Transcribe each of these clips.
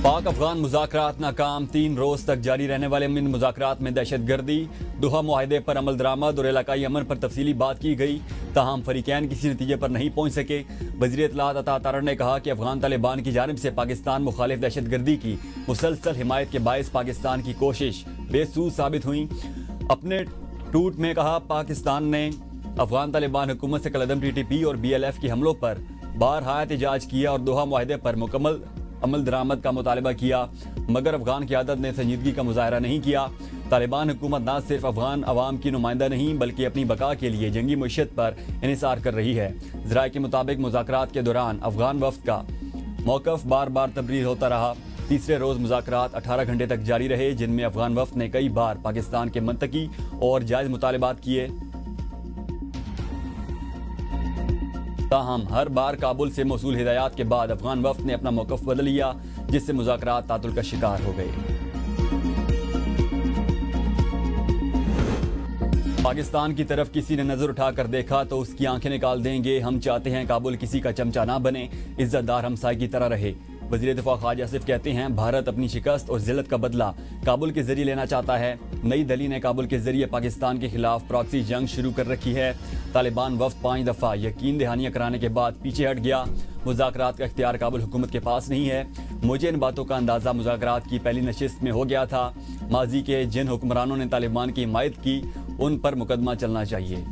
پاک افغان مذاکرات ناکام، 3 روز تک جاری رہنے والے ان مذاکرات میں دہشت گردی، دوحہ معاہدے پر عمل درآمد اور علاقائی امن پر تفصیلی بات کی گئی، تاہم فریقین کسی نتیجے پر نہیں پہنچ سکے۔ وزیر اطلاعات عطا تارڑ نے کہا کہ افغان طالبان کی جانب سے پاکستان مخالف دہشت گردی کی مسلسل حمایت کے باعث پاکستان کی کوشش بے سود ثابت ہوئی۔ اپنے ٹوٹ میں کہا، پاکستان نے افغان طالبان حکومت سے کالعدم TTP اور BLF کے حملوں پر بارہا احتجاج کیا اور دوحہ معاہدے پر مکمل عمل درآمد کا مطالبہ کیا، مگر افغان قیادت نے سنجیدگی کا مظاہرہ نہیں کیا۔ طالبان حکومت نہ صرف افغان عوام کی نمائندہ نہیں بلکہ اپنی بقا کے لیے جنگی معیشت پر انحصار کر رہی ہے۔ ذرائع کے مطابق مذاکرات کے دوران افغان وفد کا موقف بار بار تبریر ہوتا رہا۔ تیسرے روز مذاکرات 18 گھنٹے تک جاری رہے، جن میں افغان وفد نے کئی بار پاکستان کے منطقی اور جائز مطالبات کیے، تاہم ہر بار کابل سے موصول ہدایات کے بعد افغان وفد نے اپنا موقف بدل لیا، جس سے مذاکرات تعطل کا شکار ہو گئے۔ پاکستان کی طرف کسی نے نظر اٹھا کر دیکھا تو اس کی آنکھیں نکال دیں گے۔ ہم چاہتے ہیں کابل کسی کا چمچہ نہ بنے، عزت دار ہمسائے کی طرح رہے۔ وزیر دفاع خواجہ آصف کہتے ہیں، بھارت اپنی شکست اور ذلت کا بدلہ کابل کے ذریعے لینا چاہتا ہے۔ نئی دہلی نے کابل کے ذریعے پاکستان کے خلاف پراکسی جنگ شروع کر رکھی ہے۔ طالبان وفد 5 دفعہ یقین دہانیاں کرانے کے بعد پیچھے ہٹ گیا۔ مذاکرات کا اختیار کابل حکومت کے پاس نہیں ہے۔ مجھے ان باتوں کا اندازہ مذاکرات کی پہلی نشست میں ہو گیا تھا۔ ماضی کے جن حکمرانوں نے طالبان کی حمایت کی، ان پر مقدمہ چلنا چاہیے۔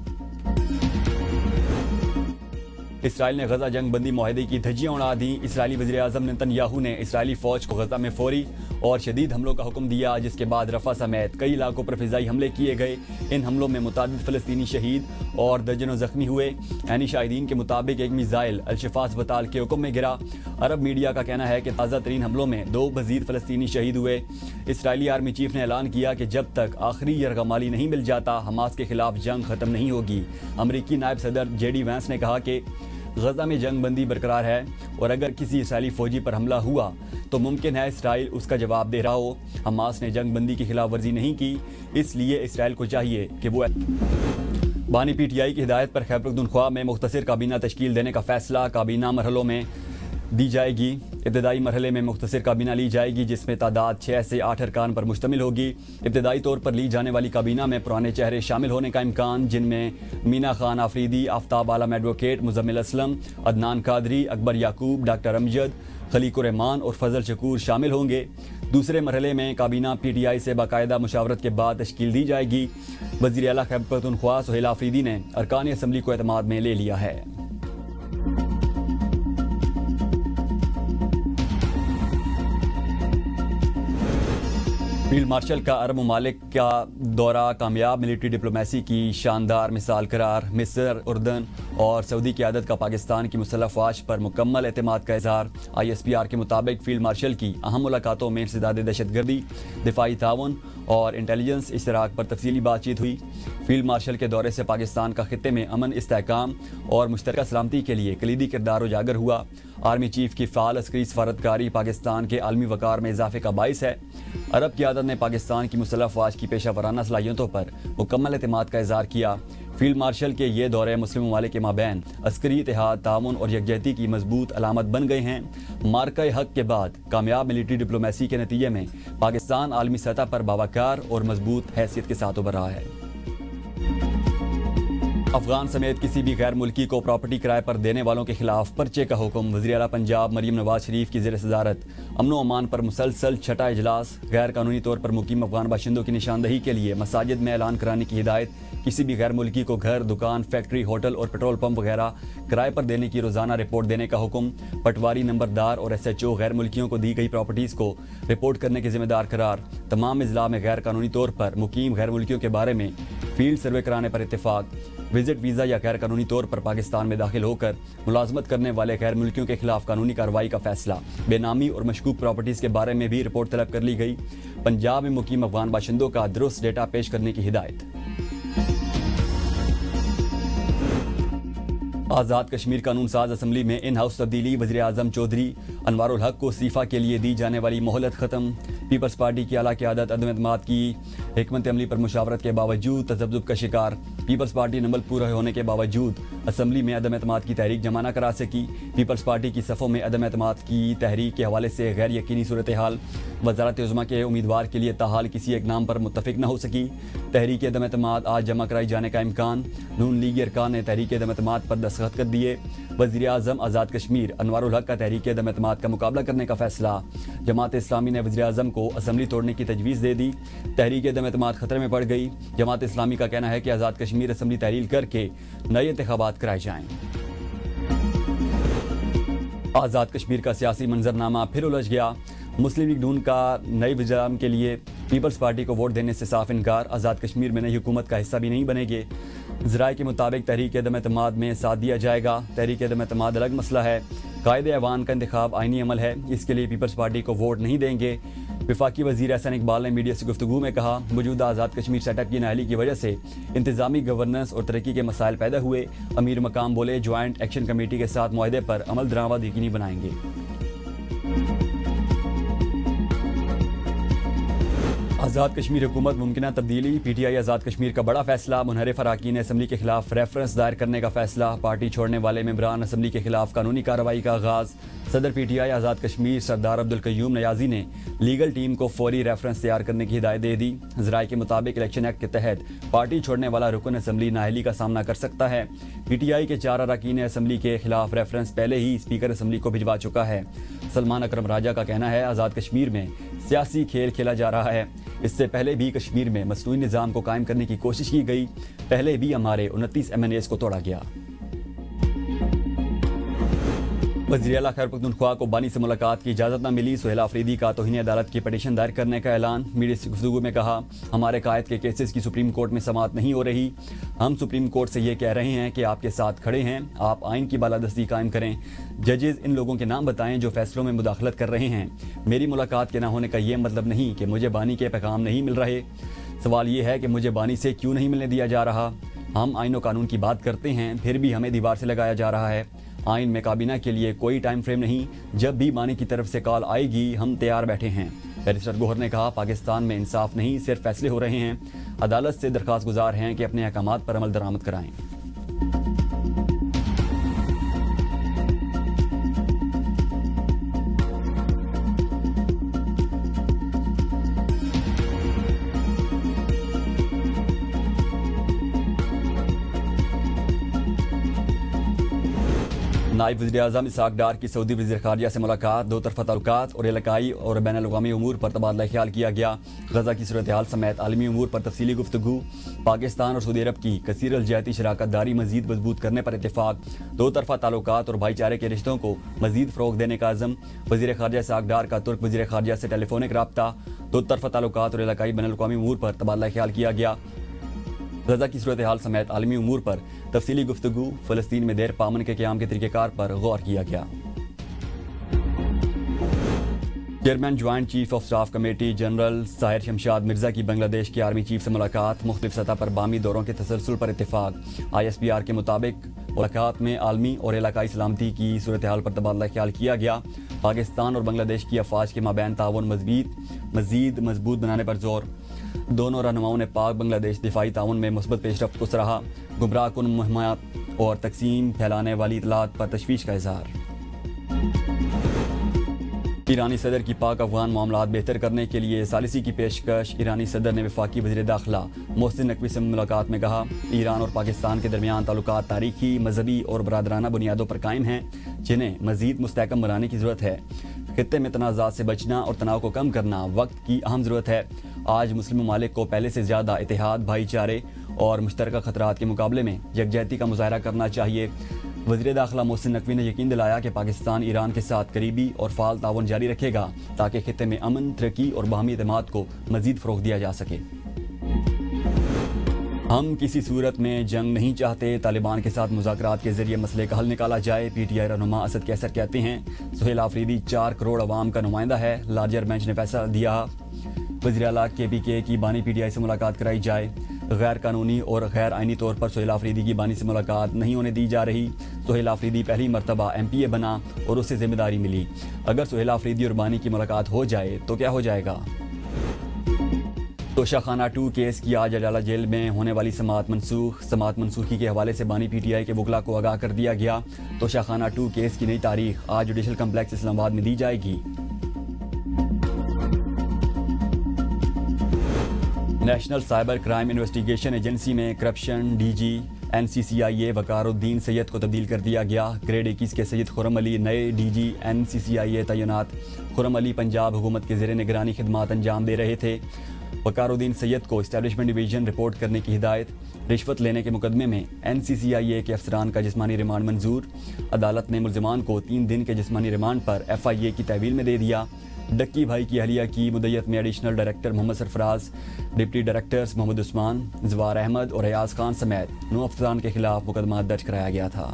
اسرائیل نے غزہ جنگ بندی معاہدے کی دھجیاں اڑا دیں۔ اسرائیلی وزیر اعظم نیتن یاہو نے اسرائیلی فوج کو غزہ میں فوری اور شدید حملوں کا حکم دیا، جس کے بعد رفح سمیت کئی علاقوں پر فضائی حملے کیے گئے۔ ان حملوں میں متعدد فلسطینی شہید اور درجنوں زخمی ہوئے۔ عینی شاہدین کے مطابق ایک میزائل الشفا اسپتال کے حکم میں گرا۔ عرب میڈیا کا کہنا ہے کہ تازہ ترین حملوں میں 2 مزید فلسطینی شہید ہوئے۔ اسرائیلی آرمی چیف نے اعلان کیا کہ جب تک آخری یرغمالی نہیں مل جاتا، حماس کے خلاف جنگ ختم نہیں ہوگی۔ امریکی نائب صدر JD وینس نے کہا کہ غزہ میں جنگ بندی برقرار ہے اور اگر کسی اسرائیلی فوجی پر حملہ ہوا تو ممکن ہے اسرائیل اس کا جواب دے رہا ہو۔ حماس نے جنگ بندی کی خلاف ورزی نہیں کی، اس لیے اسرائیل کو چاہیے کہ وہ بانی PTI کی ہدایت پر خیبر پختونخوا میں مختصر کابینہ تشکیل دینے کا فیصلہ کابینہ مرحلوں میں دی جائے گی۔ ابتدائی مرحلے میں مختصر کابینہ لی جائے گی، جس میں تعداد 6 سے 8 ارکان پر مشتمل ہوگی۔ ابتدائی طور پر لی جانے والی کابینہ میں پرانے چہرے شامل ہونے کا امکان، جن میں مینا خان آفریدی، آفتاب عالم ایڈوکیٹ، مزمل اسلم، عدنان قادری، اکبر یعقوب، ڈاکٹر امجد، خلیق الرحمان اور فضل شکور شامل ہوں گے۔ دوسرے مرحلے میں کابینہ PTI سے باقاعدہ مشاورت کے بعد تشکیل دی جائے گی۔ وزیر اعلیٰ خیبر پختونخوا سہیل آفریدی نے ارکان اسمبلی کو اعتماد میں لے لیا ہے۔ فیلڈ مارشل کا عرب ممالک کا دورہ کامیاب ملٹری ڈپلومیسی کی شاندار مثال قرار۔ مصر، اردن اور سعودی قیادت کا پاکستان کی مسلح افواج پر مکمل اعتماد کا اظہار۔ ISPR کے مطابق فیلڈ مارشل کی اہم ملاقاتوں میں انسداد دہشت گردی، دفاعی تعاون اور انٹیلیجنس اشتراک پر تفصیلی بات چیت ہوئی۔ فیلڈ مارشل کے دورے سے پاکستان کا خطے میں امن، استحکام اور مشترکہ سلامتی کے لیے کلیدی کردار اجاگر ہوا۔ آرمی چیف کی فعال عسکری سفارتکاری پاکستان کے عالمی وقار میں اضافے کا باعث ہے۔ عرب قیادت نے پاکستان کی مسلح افواج کی پیشہ ورانہ صلاحیتوں پر مکمل اعتماد کا اظہار کیا۔ فیلڈ مارشل کے یہ دورے مسلم ممالک کے مابین عسکری اتحاد، تعاون اور یکجہتی کی مضبوط علامت بن گئے ہیں۔ مارکہ حق کے بعد کامیاب ملٹری ڈپلومیسی کے نتیجے میں پاکستان عالمی سطح پر باوقار اور مضبوط حیثیت کے ساتھ ابھر رہا ہے۔ افغان سمیت کسی بھی غیر ملکی کو پراپرٹی کرائے پر دینے والوں کے خلاف پرچے کا حکم۔ وزیر اعلیٰ پنجاب مریم نواز شریف کی زیر صدارت امن و امان پر مسلسل چھٹا اجلاس۔ غیر قانونی طور پر مقیم افغان باشندوں کی نشاندہی کے لیے مساجد میں اعلان کرانے کی ہدایت۔ کسی بھی غیر ملکی کو گھر، دکان، فیکٹری، ہوٹل اور پیٹرول پمپ وغیرہ کرائے پر دینے کی روزانہ رپورٹ دینے کا حکم۔ پٹواری، نمبردار اور SHO غیر ملکیوں کو دی گئی پراپرٹیز کو رپورٹ کرنے کے ذمہ دار قرار۔ تمام اضلاع میں غیر قانونی طور پر مقیم غیر ملکیوں کے بارے میں فیلڈ سروے کرانے پر اتفاق۔ وزٹ ویزا یا غیر قانونی طور پر پاکستان میں داخل ہو کر ملازمت کرنے والے غیر ملکیوں کے خلاف قانونی کارروائی کا فیصلہ۔ بے نامی اور مشکوک پراپرٹیز کے بارے میں بھی رپورٹ طلب کر لی گئی۔ پنجاب میں مقیم افغان باشندوں کا درست ڈیٹا پیش کرنے کی ہدایت۔ آزاد کشمیر قانون ساز اسمبلی میں ان ہاؤس تبدیلی۔ وزیر اعظم چودھری انوار الحق کو استعفیٰ کے لیے دی جانے والی مہلت ختم۔ پیپلز پارٹی کی اعلیٰ قیادت عدم اعتماد کی حکمت عملی پر مشاورت کے باوجود تذبذب کا شکار۔ پیپلز پارٹی نے عمل پورا ہونے کے باوجود اسمبلی میں عدم اعتماد کی تحریک جمع نہ کرا سکی۔ پیپلز پارٹی کی صفوں میں عدم اعتماد کی تحریک کے حوالے سے غیر یقینی صورتحال۔ وزارت عظمیٰ کے امیدوار کے لیے تاحال کسی ایک نام پر متفق نہ ہو سکی۔ تحریک عدم اعتماد آج جمع کرائی جانے کا امکان۔ نون لیگی ارکان نے تحریک عدم اعتماد پر دستخط کر دیے۔ وزیر اعظم آزاد کشمیر انوار الحق کا تحریک عدم اعتماد کا مقابلہ کرنے کا فیصلہ۔ جماعت اسلامی نے وزیر اعظم کو اسمبلی توڑنے کی تجویز دے دی۔ تحریک عدم اعتماد خطرے میں پڑ گئی۔ جماعت اسلامی کا کہنا ہے کہ آزاد کشمیر اسمبلی تحلیل کر کے نئے انتخابات کرائے جائیں۔ آزاد کشمیر کا سیاسی منظرنامہ پھر الجھ گیا۔ مسلم لیگ نون کا نئے وزیر اعظم کے لیے پیپلز پارٹی کو ووٹ دینے سے صاف انکار۔ آزاد کشمیر میں نئی حکومت کا حصہ بھی نہیں بنے گے۔ ذرائع کے مطابق تحریک عدم اعتماد میں ساتھ دیا جائے گا۔ تحریک عدم اعتماد الگ مسئلہ ہے۔ قائد ایوان کا انتخاب آئینی عمل ہے، اس کے لیے پیپلز پارٹی کو ووٹ نہیں دیں گے۔ وفاقی وزیر احسن اقبال نے میڈیا سے گفتگو میں کہا، موجودہ آزاد کشمیر سیٹ اپ کی نااہلی کی وجہ سے انتظامی گورننس اور ترقی کے مسائل پیدا ہوئے۔ امیر مقام بولے، جوائنٹ ایکشن کمیٹی کے ساتھ معاہدے پر عمل درآمد یقینی بنائیں گے۔ آزاد کشمیر حکومت ممکنہ تبدیلی۔ P T I Azad Kashmir کا بڑا فیصلہ۔ منحرف اراکین اسمبلی کے خلاف ریفرنس دائر کرنے کا فیصلہ۔ پارٹی چھوڑنے والے ممبران اسمبلی کے خلاف قانونی کارروائی کا آغاز۔ صدر P T I Azad Kashmir سردار عبدالقیوم نیازی نے لیگل ٹیم کو فوری ریفرنس تیار کرنے کی ہدایت دے دی۔ ذرائع کے مطابق الیکشن ایکٹ کے تحت پارٹی چھوڑنے والا رکن اسمبلی نااہلی کا سامنا کر سکتا ہے۔ پی ٹی آئی کے 4 اراکین اسمبلی کے خلاف ریفرنس پہلے ہی اسپیکر اسمبلی کو بھجوا چکا ہے۔ سلمان اکرم راجہ کا کہنا ہے، آزاد کشمیر میں سیاسی کھیل کھیلا جا رہا ہے۔ اس سے پہلے بھی کشمیر میں مصنوعی نظام کو قائم کرنے کی کوشش کی گئی۔ پہلے بھی ہمارے 29 MNAs کو توڑا گیا۔ وزیر اعلیٰ خیبر پختونخوا کو بانی سے ملاقات کی اجازت نہ ملی۔ سہیل آفریدی کا توہین عدالت کی پٹیشن دائر کرنے کا اعلان۔ میڈیا سے گفتگو میں کہا، ہمارے قائد کے کیسز کی سپریم کورٹ میں سماعت نہیں ہو رہی۔ ہم سپریم کورٹ سے یہ کہہ رہے ہیں کہ آپ کے ساتھ کھڑے ہیں، آپ آئین کی بالادستی قائم کریں۔ ججز ان لوگوں کے نام بتائیں جو فیصلوں میں مداخلت کر رہے ہیں۔ میری ملاقات کے نہ ہونے کا یہ مطلب نہیں کہ مجھے بانی کے پیغام نہیں مل رہے۔ سوال یہ ہے کہ مجھے بانی سے کیوں نہیں ملنے دیا جا رہا۔ ہم آئین و قانون کی بات کرتے ہیں، پھر بھی ہمیں دیوار سے لگایا جا رہا ہے۔ آئین میں کابینہ کے لیے کوئی ٹائم فریم نہیں۔ جب بھی بانی کی طرف سے کال آئے گی ہم تیار بیٹھے ہیں۔ بیرسٹر گوہر نے کہا، پاکستان میں انصاف نہیں، صرف فیصلے ہو رہے ہیں۔ عدالت سے درخواست گزار ہیں کہ اپنے احکامات پر عمل درآمد کرائیں۔ نائب وزیر اعظم اسحاق ڈار کی سعودی وزیر خارجہ سے ملاقات۔ دو طرفہ تعلقات اور علاقائی اور بین الاقوامی امور پر تبادلہ خیال کیا گیا۔ غزہ کی صورتحال سمیت عالمی امور پر تفصیلی گفتگو۔ پاکستان اور سعودی عرب کی کثیر الجہتی شراکت داری مزید مضبوط کرنے پر اتفاق۔ دو طرفہ تعلقات اور بھائی چارے کے رشتوں کو مزید فروغ دینے کا عزم۔ وزیر خارجہ اسحاق ڈار کا ترک وزیر خارجہ سے ٹیلی فونک رابطہ۔ دو طرفہ تعلقات اور علاقائی بین الاقوامی امور پر تبادلہ خیال کیا گیا۔ غزہ کی صورتحال سمیت عالمی امور پر تفصیلی گفتگو۔ فلسطین میں دیر پامن کے قیام کے طریقہ کار پر غور کیا گیا۔ Chairman joint chief of staff committee general Tahir Shamshad Mirza کی بنگلہ دیش کے آرمی چیف سے ملاقات۔ مختلف سطح پر باہمی دوروں کے تسلسل پر اتفاق۔ ISPR کے مطابق ملاقات میں عالمی اور علاقائی سلامتی کی صورتحال پر تبادلہ خیال کیا گیا۔ پاکستان اور بنگلہ دیش کی افواج کے مابین تعاون مزید مضبوط بنانے پر زور۔ دونوں رہنماؤں نے پاک بنگلہ دیش دفاعی تعاون میں مثبت پیش رفت کو سراہا۔ گمراہ کن مہمات اور تقسیم پھیلانے والی اطلاعات پر تشویش کا اظہار۔ ایرانی صدر کی پاک افغان معاملات بہتر کرنے کے لیے ثالثی کی پیشکش۔ ایرانی صدر نے وفاقی وزیر داخلہ محسن نقوی سے ملاقات میں کہا، ایران اور پاکستان کے درمیان تعلقات تاریخی، مذہبی اور برادرانہ بنیادوں پر قائم ہیں، جنہیں مزید مستحکم بنانے کی ضرورت ہے۔ خطے میں تنازعات سے بچنا اور تناؤ کو کم کرنا وقت کی اہم ضرورت ہے۔ آج مسلم ممالک کو پہلے سے زیادہ اتحاد، بھائی چارے اور مشترکہ خطرات کے مقابلے میں یکجہتی کا مظاہرہ کرنا چاہیے۔ وزیر داخلہ محسن نقوی نے یقین دلایا کہ پاکستان ایران کے ساتھ قریبی اور فعال تعاون جاری رکھے گا تاکہ خطے میں امن، ترقی اور باہمی اعتماد کو مزید فروغ دیا جا سکے۔ ہم کسی صورت میں جنگ نہیں چاہتے، طالبان کے ساتھ مذاکرات کے ذریعے مسئلے کا حل نکالا جائے۔ PTI رہنما اسد کیسر کہتے ہیں، سہیل آفریدی 4 کروڑ عوام کا نمائندہ ہے، لارجر بینچ نے فیصلہ دیا۔ وزیر اعلیٰ KPK کی بانی PTI سے ملاقات کرائی جائے۔ غیر قانونی اور غیر آئینی طور پر سہیل آفریدی کی بانی سے ملاقات نہیں ہونے دی جا رہی۔ سہیل آفریدی پہلی مرتبہ MPA بنا اور اسے ذمہ داری ملی۔ اگر سہیل آفریدی اور بانی کی ملاقات ہو جائے تو کیا ہو جائے گا؟ توشاخانہ 2 کیس کی آج اڈالہ جیل میں ہونے والی سماعت منسوخی کے حوالے سے بانی پی ٹی آئی کے وکلاء کو آگاہ کر دیا گیا۔ توشاخانہ 2 کیس کی نئی تاریخ آج جوڈیشل کمپلیکس اسلام آباد میں دی جائے گی۔ National cyber crime investigation agency میں کرپشن ڈی جی NCCIA وقار الدین سید کو تبدیل کر دیا گیا۔ گریڈ 21 کے سید خرم علی نئے ڈی جی NCCIA تعینات۔ خرم علی پنجاب حکومت کے زیر نگرانی خدمات انجام دے رہے تھے۔ وقار الدین سید کو اسٹیبلشمنٹ ڈویژن رپورٹ کرنے کی ہدایت۔ رشوت لینے کے مقدمے میں NCCIA کے افسران کا جسمانی ریمانڈ منظور۔ عدالت نے ملزمان کو 3 دن کے جسمانی ریمانڈ پر FIA کی تحویل میں دے دیا۔ ڈکی بھائی کی اہلیہ کی مدیت میں additional director Muhammad Sarfaraz, deputy directors Muhammad Usman, زوار احمد اور ریاض خان سمیت 9 افسران کے خلاف مقدمہ درج کرایا گیا تھا۔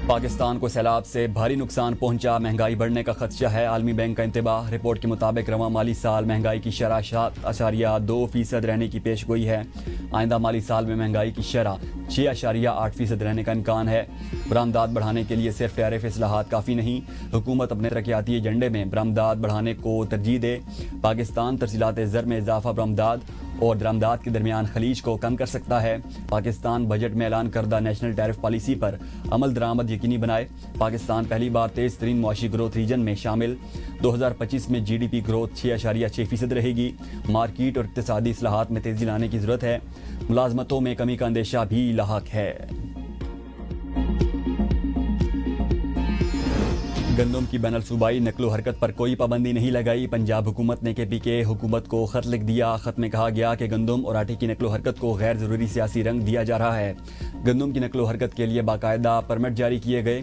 پاکستان کو سیلاب سے بھاری نقصان پہنچا، مہنگائی بڑھنے کا خدشہ ہے، عالمی بینک کا انتباہ۔ رپورٹ کے مطابق رواں مالی سال مہنگائی کی شرح 7.2% رہنے کی پیش گوئی ہے۔ آئندہ مالی سال میں مہنگائی کی شرح 6.8% رہنے کا امکان ہے۔ برآمدات بڑھانے کے لیے صرف ٹیرف اصلاحات کافی نہیں، حکومت اپنے ترقیاتی ایجنڈے میں برآمدات بڑھانے کو ترجیح دے۔ پاکستان ترسیلات زر میں اضافہ برآمدات اور درآمدات کے درمیان خلیج کو کم کر سکتا ہے۔ پاکستان بجٹ میں اعلان کردہ نیشنل ٹیرف پالیسی پر عمل درآمد یقینی بنائے۔ پاکستان پہلی بار تیز ترین معاشی گروتھ ریجن میں شامل۔ 2025 میں GDP گروتھ 6.6% رہے گی۔ مارکیٹ اور اقتصادی اصلاحات میں تیزی لانے کی ضرورت ہے۔ ملازمتوں میں کمی کا اندیشہ بھی لاحق ہے۔ گندم کی بین الصوبائی نقل و حرکت پر کوئی پابندی نہیں لگائی۔ پنجاب حکومت نے KPK حکومت کو خط لکھ دیا۔ خط میں کہا گیا کہ گندم اور آٹے کی نقل و حرکت کو غیر ضروری سیاسی رنگ دیا جا رہا ہے۔ گندم کی نقل و حرکت کے لیے باقاعدہ پرمٹ جاری کیے گئے۔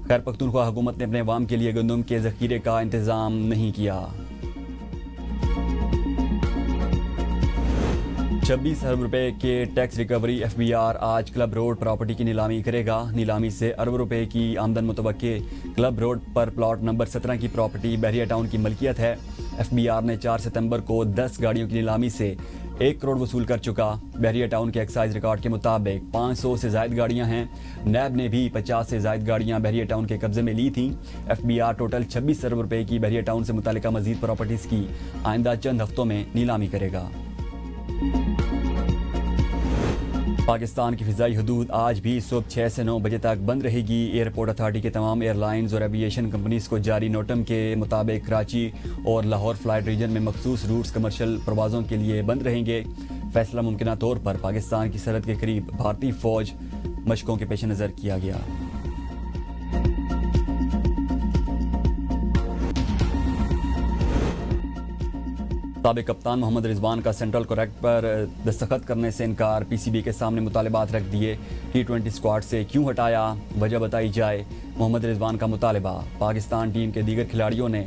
خیر پختونخوا حکومت نے اپنے عوام کے لیے گندم کے ذخیرے کا انتظام نہیں کیا۔ 26 ارب روپے کے ٹیکس ریکوری FBR آج کلب روڈ پراپرٹی کی نیلامی کرے گا۔ نیلامی سے ارب روپے کی آمدن متوقع۔ کلب روڈ پر پلاٹ نمبر 17 کی پراپرٹی بحریہ ٹاؤن کی ملکیت ہے۔ FBR نے 4 ستمبر کو 10 گاڑیوں کی نیلامی سے 1 کروڑ وصول کر چکا۔ بحریہ ٹاؤن کے ایکسائز ریکارڈ کے مطابق 500 سے زائد گاڑیاں ہیں۔ نیب نے بھی 50 سے زائد گاڑیاں بحریہ ٹاؤن کے قبضے میں لی تھیں۔ FBR ٹوٹل 26 ارب روپے کی بحریہ ٹاؤن سے متعلقہ مزید پراپرٹیز کی آئندہ چند ہفتوں میں نیلامی کرے گا۔ پاکستان کی فضائی حدود آج بھی صبح 6 سے 9 بجے تک بند رہے گی۔ ایئرپورٹ اتھارٹی کے تمام ایئر لائنز اور ایویشن کمپنیز کو جاری نوٹم کے مطابق کراچی اور لاہور فلائٹ ریجن میں مخصوص روٹس کمرشل پروازوں کے لیے بند رہیں گے۔ فیصلہ ممکنہ طور پر پاکستان کی سرحد کے قریب بھارتی فوج مشقوں کے پیش نظر کیا گیا۔ سابق کپتان محمد رضوان کا سینٹرل کانٹریکٹ پر دستخط کرنے سے انکار۔ PCB کے سامنے مطالبات رکھ دیے۔ T20 اسکواڈ سے کیوں ہٹایا، وجہ بتائی جائے۔ محمد رضوان کا مطالبہ۔ پاکستان ٹیم کے دیگر کھلاڑیوں نے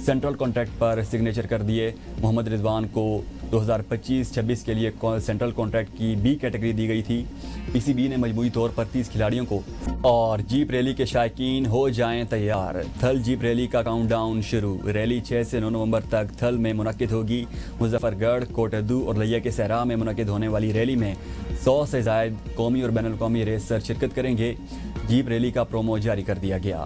سینٹرل کانٹریکٹ پر سگنیچر کر دیے۔ محمد رضوان کو 2025-26 کے لیے سینٹرل کانٹریکٹ کی B کیٹیگری دی گئی تھی۔ PCB نے مجموعی طور پر 30 کھلاڑیوں کو اور جیپ ریلی کے شائقین ہو جائیں تیار۔ تھل جیپ ریلی کا کاؤنٹ ڈاؤن شروع۔ ریلی 6 سے 9 نومبر تک تھل میں منعقد ہوگی۔ مظفر گڑھ، کوٹدو اور لیا کے صحرا میں منعقد ہونے والی ریلی میں 100 سے زائد قومی اور بین الاقوامی ریسر شرکت کریں گے۔ جیپ ریلی کا پرومو جاری کر دیا گیا۔